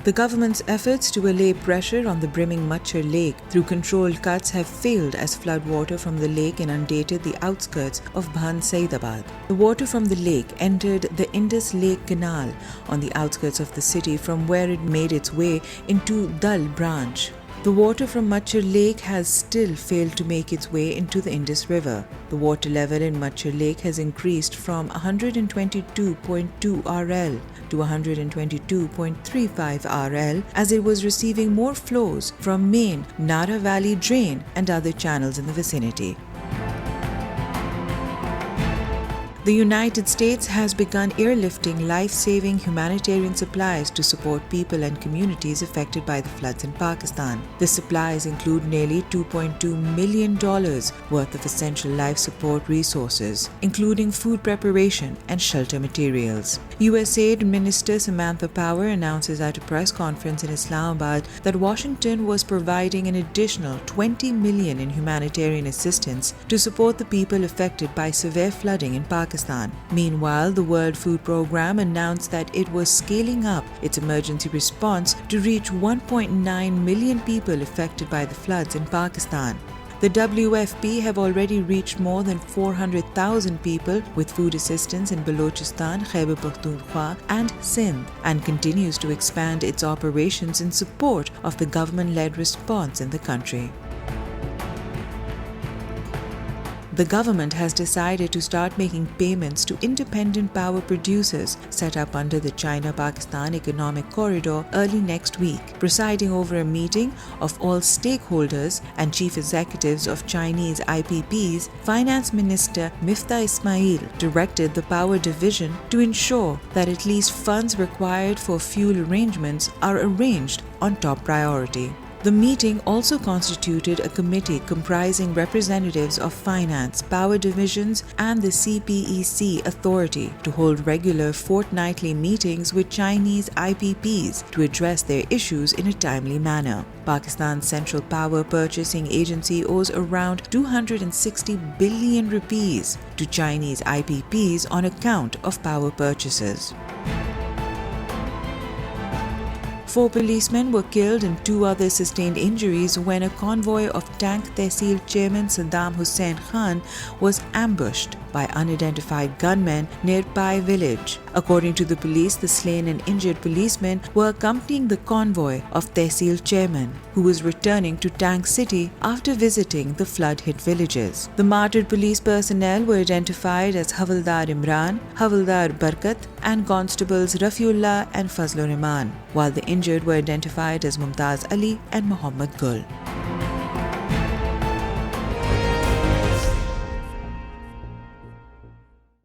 The government's efforts to allay pressure on the brimming Manchhar Lake through controlled cuts have failed as floodwater from the lake inundated the outskirts of Bhan Saidabad. The water from the lake entered the Indus Lake Canal on the outskirts of the city, from where it made its way into Dal branch. The water from Manchhar Lake has still failed to make its way into the Indus River. The water level in Manchhar Lake has increased from 122.2 RL to 122.35 RL as it was receiving more flows from main Nara Valley drain and other channels in the vicinity. The United States has begun airlifting life-saving humanitarian supplies to support people and communities affected by the floods in Pakistan. The supplies include nearly $2.2 million worth of essential life support resources, including food preparation and shelter materials. USAID Minister Samantha Power announces at a press conference in Islamabad that Washington was providing an additional $20 million in humanitarian assistance to support the people affected by severe flooding in Pakistan. Meanwhile, the World Food Programme announced that it was scaling up its emergency response to reach 1.9 million people affected by the floods in Pakistan. The WFP have already reached more than 400,000 people with food assistance in Balochistan, Khyber Pakhtunkhwa and Sindh, and continues to expand its operations in support of the government-led response in the country. The government has decided to start making payments to independent power producers set up under the China-Pakistan Economic Corridor early next week. Presiding over a meeting of all stakeholders and chief executives of Chinese IPPs, Finance Minister Miftah Ismail directed the power division to ensure that at least funds required for fuel arrangements are arranged on top priority. The meeting also constituted a committee comprising representatives of finance, power divisions, and the CPEC authority to hold regular fortnightly meetings with Chinese IPPs to address their issues in a timely manner. Pakistan's Central Power Purchasing Agency owes around 260 billion rupees to Chinese IPPs on account of power purchases. 4 policemen were killed and 2 others sustained injuries when a convoy of Tank Tehsil Chairman Saddam Hussain Khan was ambushed by unidentified gunmen near Pai village. According to the police, the slain and injured policemen were accompanying the convoy of Tehsil Chairman, who was returning to Tank City after visiting the flood-hit villages. The martyred police personnel were identified as Havildar Imran, Havildar Barkat, and Constables Rafiullah and Fazlur Rahman, while the injured were identified as Mumtaz Ali and Muhammad Gul.